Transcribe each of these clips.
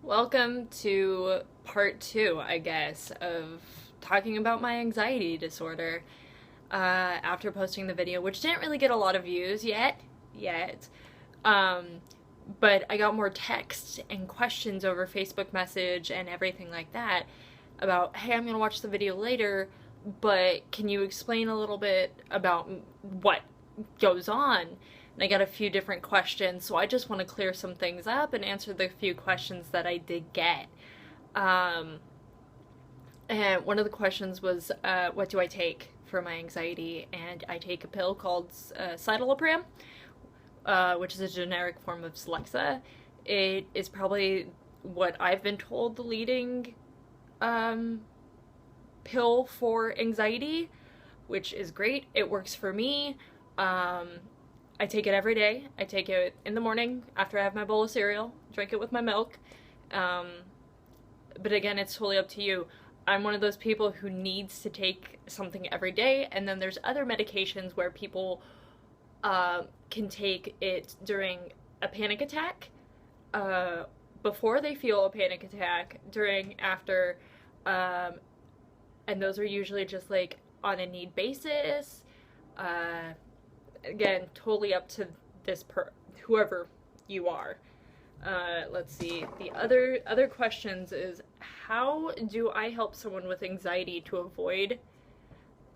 Welcome to part two, I guess, of talking about my anxiety disorder. After posting the video, which didn't really get a lot of views yet. Um, but I got more texts and questions over Facebook message and everything like that about, hey, I'm gonna watch the video later, but can you explain a little bit about what goes on? And I got a few different questions, so I just want to clear some things up and answer the few questions that I did get. Um, and one of the questions was, what do I take for my anxiety? And I take a pill called citalopram, which is a generic form of Celexa. It is probably what I've been told the leading pill for anxiety, which is great. It works for me. I take it every day. I take it in the morning after I have my bowl of cereal, drink it with my milk. But again, it's totally up to you. I'm one of those people who needs to take something every day, and then there's other medications where people can take it during a panic attack, before they feel a panic attack, during, after, and those are usually just like on a need basis. Again, totally up to whoever you are. Let's see. The other questions is, how do I help someone with anxiety to avoid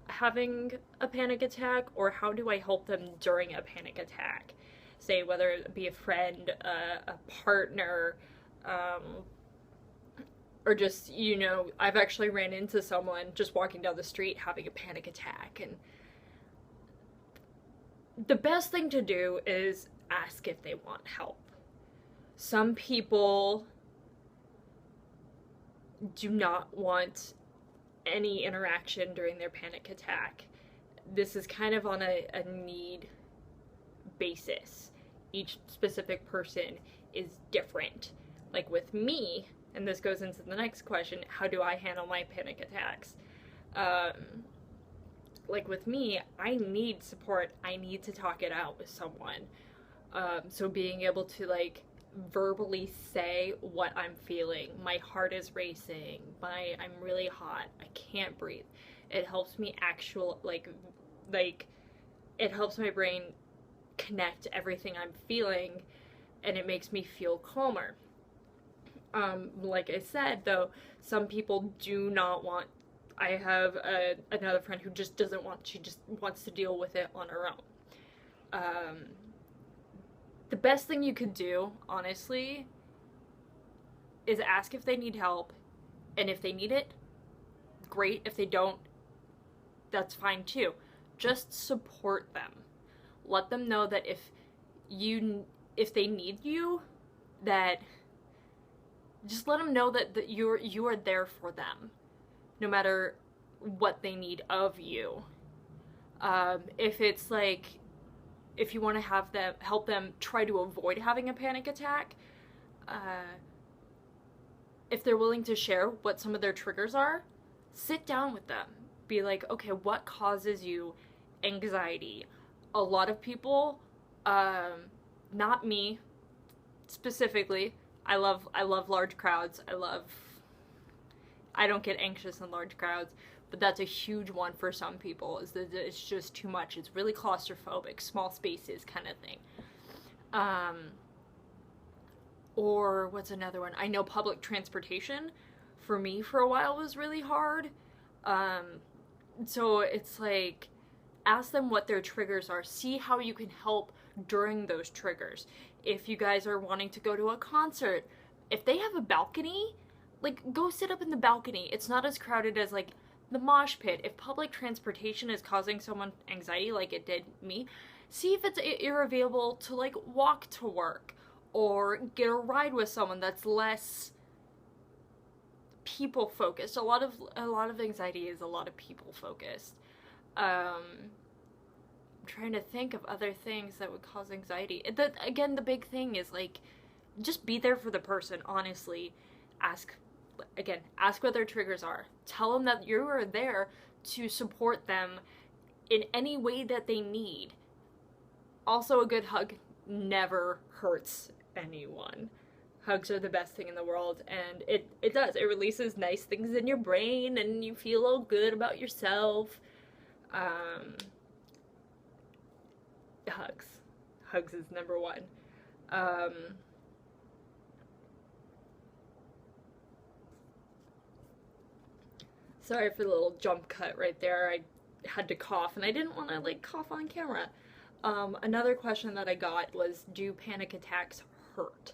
having a panic attack, or how do I help them during a panic attack? Say, whether it be a friend, a partner, or just, I've actually ran into someone just walking down the street having a panic attack, and the best thing to do is ask if they want help. Some people do not want any interaction during their panic attack. This is kind of on a need basis. Each specific person is different. Like with me, and this goes into the next question, how do I handle my panic attacks? Like with me, I need support. I need to talk it out with someone. So being able to verbally say what I'm feeling, my heart is racing, I'm really hot, I can't breathe. It helps me it helps my brain connect everything I'm feeling, and it makes me feel calmer. Like I said, though, some people do not want. I have another friend who just doesn't want. She just wants to deal with it on her own. The best thing you could do, honestly, is ask if they need help, and if they need it, great. If they don't, that's fine too. Just support them. Let them know that if they need you, that just let them know that you are there for them, no matter what they need of you. If it's if you want to help them try to avoid having a panic attack, if they're willing to share what some of their triggers are, sit down with them. Be like, okay, what causes you anxiety? A lot of people, not me specifically, I love large crowds. I don't get anxious in large crowds, but that's a huge one for some people, is that it's just too much. It's really claustrophobic, small spaces kind of thing. Or what's another one? I know public transportation, for me for a while, was really hard. So it's ask them what their triggers are. See how you can help during those triggers. If you guys are wanting to go to a concert, if they have a balcony, go sit up in the balcony. It's not as crowded as the mosh pit. If public transportation is causing someone anxiety like it did me, see if you're available to walk to work, or get a ride with someone that's less people focused. A lot of anxiety is a lot of people focused. I'm trying to think of other things that would cause anxiety. Again, the big thing is just be there for the person, honestly. Ask what their triggers are. Tell them that you are there to support them in any way that they need. Also, a good hug never hurts anyone. Hugs are the best thing in the world, and it does. It releases nice things in your brain, and you feel all good about yourself. Hugs. Hugs is number one. Sorry for the little jump cut right there. I had to cough, and I didn't want to, like, cough on camera. Another question that I got was, do panic attacks hurt?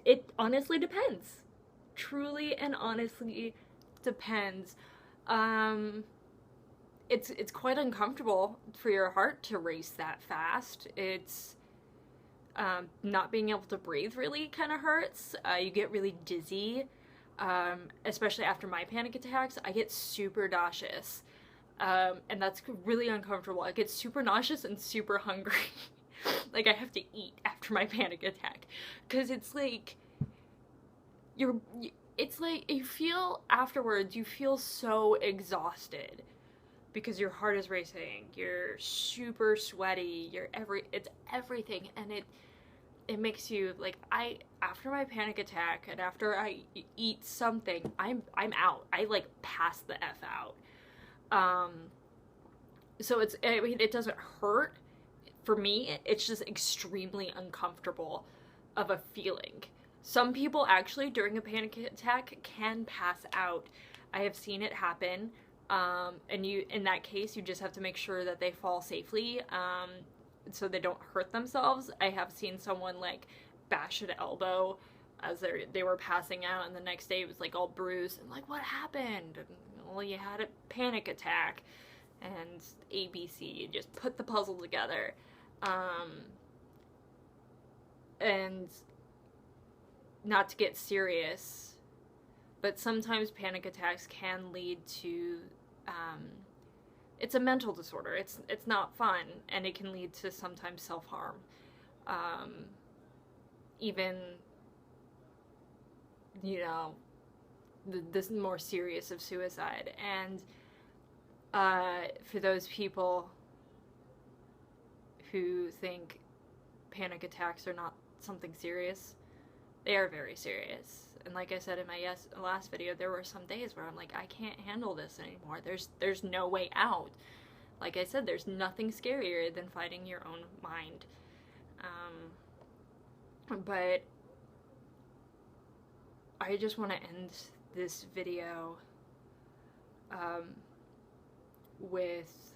It honestly depends. Truly and honestly depends. It's quite uncomfortable for your heart to race that fast. It's not being able to breathe really kind of hurts. You get really dizzy, especially after my panic attacks. I get super nauseous, and that's really uncomfortable. I get super nauseous and super hungry. Like, I have to eat after my panic attack, because it's like it's like you feel afterwards, you feel so exhausted because your heart is racing, you're super sweaty, it's everything, and it makes you, like, after my panic attack and after I eat something, I'm out. I, like, pass the F out. So it doesn't hurt. For me, it's just extremely uncomfortable of a feeling. Some people actually, during a panic attack, can pass out. I have seen it happen. And in that case, you just have to make sure that they fall safely, so they don't hurt themselves. I have seen someone, like, bash an elbow as they were passing out, and the next day it was, like, all bruised, and, like, what happened? And, well, you had a panic attack, and ABC, you just put the puzzle together. And not to get serious, but sometimes panic attacks can lead to, it's a mental disorder. It's not fun, and it can lead to sometimes self-harm. Even, you know, this more serious of suicide. And for those people who think panic attacks are not something serious, they are very serious. And like I said in my last video, there were some days where I'm like, I can't handle this anymore. There's no way out. Like I said, there's nothing scarier than fighting your own mind. But I just want to end this video with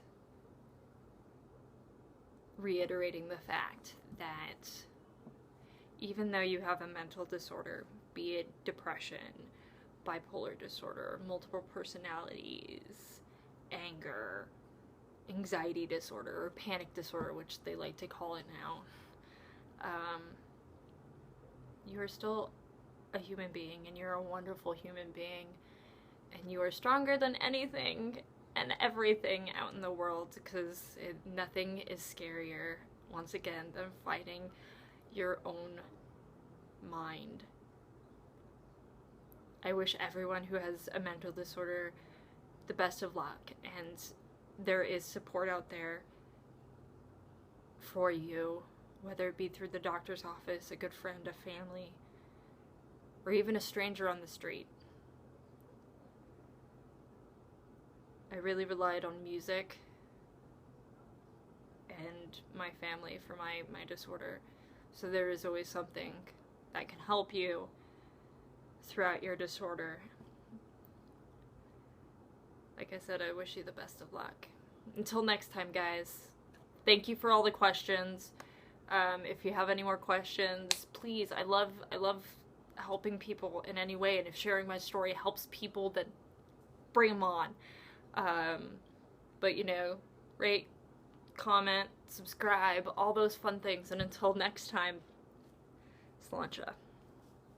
reiterating the fact that even though you have a mental disorder, be it depression, bipolar disorder, multiple personalities, anger, anxiety disorder, or panic disorder, which they like to call it now, you are still a human being, and you're a wonderful human being, and you are stronger than anything and everything out in the world, because nothing is scarier, once again, than fighting your own mind. I wish everyone who has a mental disorder the best of luck, and there is support out there for you, whether it be through the doctor's office, a good friend, a family, or even a stranger on the street. I really relied on music and my family for my disorder, so there is always something that can help you throughout your disorder. Like I said, I wish you the best of luck. Until next time, guys, thank you for all the questions. If you have any more questions, please, I love helping people in any way, and if sharing my story helps people, then bring them on. But, you know, rate, comment, subscribe, all those fun things, and until next time, Sláinte.